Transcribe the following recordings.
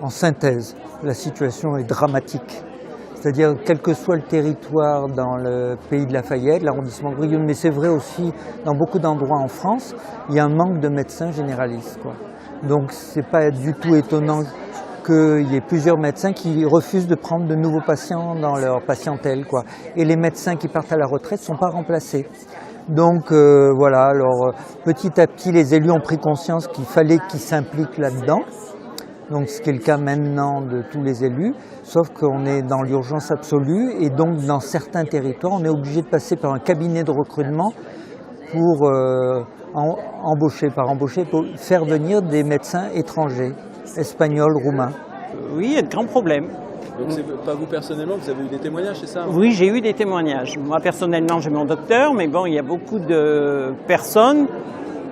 En synthèse, la situation est dramatique. C'est-à-dire, quel que soit le territoire dans le pays de Lafayette, l'arrondissement de Grioul, mais c'est vrai aussi dans beaucoup d'endroits en France, il y a un manque de médecins généralistes, quoi. Donc, c'est pas du tout étonnant qu'il y ait plusieurs médecins qui refusent de prendre de nouveaux patients dans leur patientèle, quoi. Et les médecins qui partent à la retraite ne sont pas remplacés. Donc voilà, alors petit à petit, les élus ont pris conscience qu'il fallait qu'ils s'impliquent là-dedans. Donc ce qui est le cas maintenant de tous les élus, sauf qu'on est dans l'urgence absolue et donc dans certains territoires, on est obligé de passer par un cabinet de recrutement pour embaucher, pour faire venir des médecins étrangers, espagnols, roumains. Oui, il y a de grands problèmes. Donc c'est pas vous personnellement, vous avez eu des témoignages, c'est ça? Oui, j'ai eu des témoignages. Moi personnellement, j'ai mon docteur, mais bon, il y a beaucoup de personnes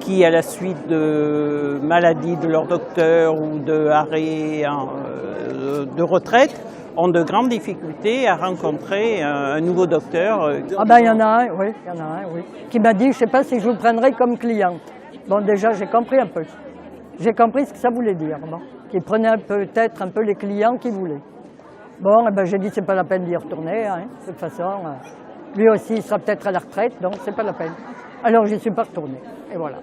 qui, à la suite de maladies de leur docteur ou de arrêt de retraite, ont de grandes difficultés à rencontrer un nouveau docteur. Ah ben il y en a un, oui, qui m'a dit, je ne sais pas si je vous prendrai comme cliente. Bon déjà j'ai compris un peu. J'ai compris ce que ça voulait dire, bon. Qu'il prenait peut-être un peu les clients qu'il voulait. Bon, eh ben, j'ai dit c'est pas la peine d'y retourner, hein, de toute façon. Lui aussi il sera peut-être à la retraite, donc c'est pas la peine. Alors j'y suis pas retournée, et voilà.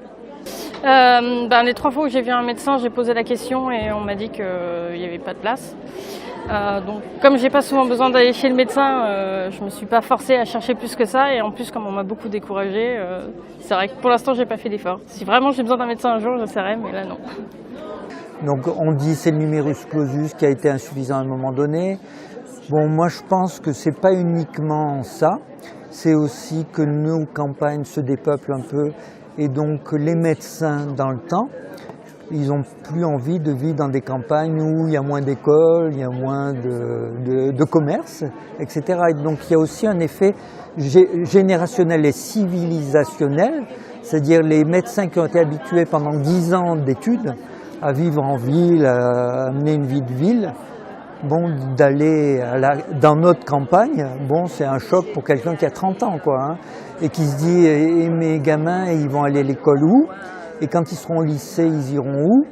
Les 3 fois où j'ai vu un médecin, j'ai posé la question et on m'a dit qu'il n'y avait pas de place. Donc comme j'ai pas souvent besoin d'aller chez le médecin, je me suis pas forcée à chercher plus que ça. Et en plus, comme on m'a beaucoup découragée, c'est vrai que pour l'instant j'ai pas fait d'effort. Si vraiment j'ai besoin d'un médecin un jour, j'essaierai, mais là non. Donc on dit c'est le numerus clausus qui a été insuffisant à un moment donné. Bon, moi je pense que c'est pas uniquement ça, c'est aussi que nos campagnes se dépeuplent un peu et donc les médecins dans le temps, ils n'ont plus envie de vivre dans des campagnes où il y a moins d'écoles, il y a moins de commerce, etc. Et donc il y a aussi un effet générationnel et civilisationnel, c'est-à-dire les médecins qui ont été habitués pendant 10 ans d'études à vivre en ville, à mener une vie de ville, bon, d'aller dans notre campagne, bon, c'est un choc pour quelqu'un qui a 30 ans, quoi, hein, et qui se dit, et mes gamins, ils vont aller à l'école où? Et quand ils seront au lycée, ils iront où?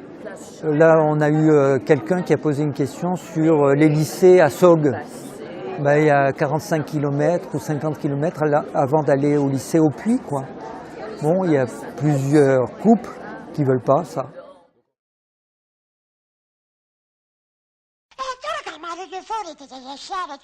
Là, on a eu quelqu'un qui a posé une question sur les lycées à Saugues. Ben, il y a 45 km ou 50 km avant d'aller au lycée au Puy, quoi. Bon, il y a plusieurs couples qui veulent pas ça. Fuori che sei lasciato.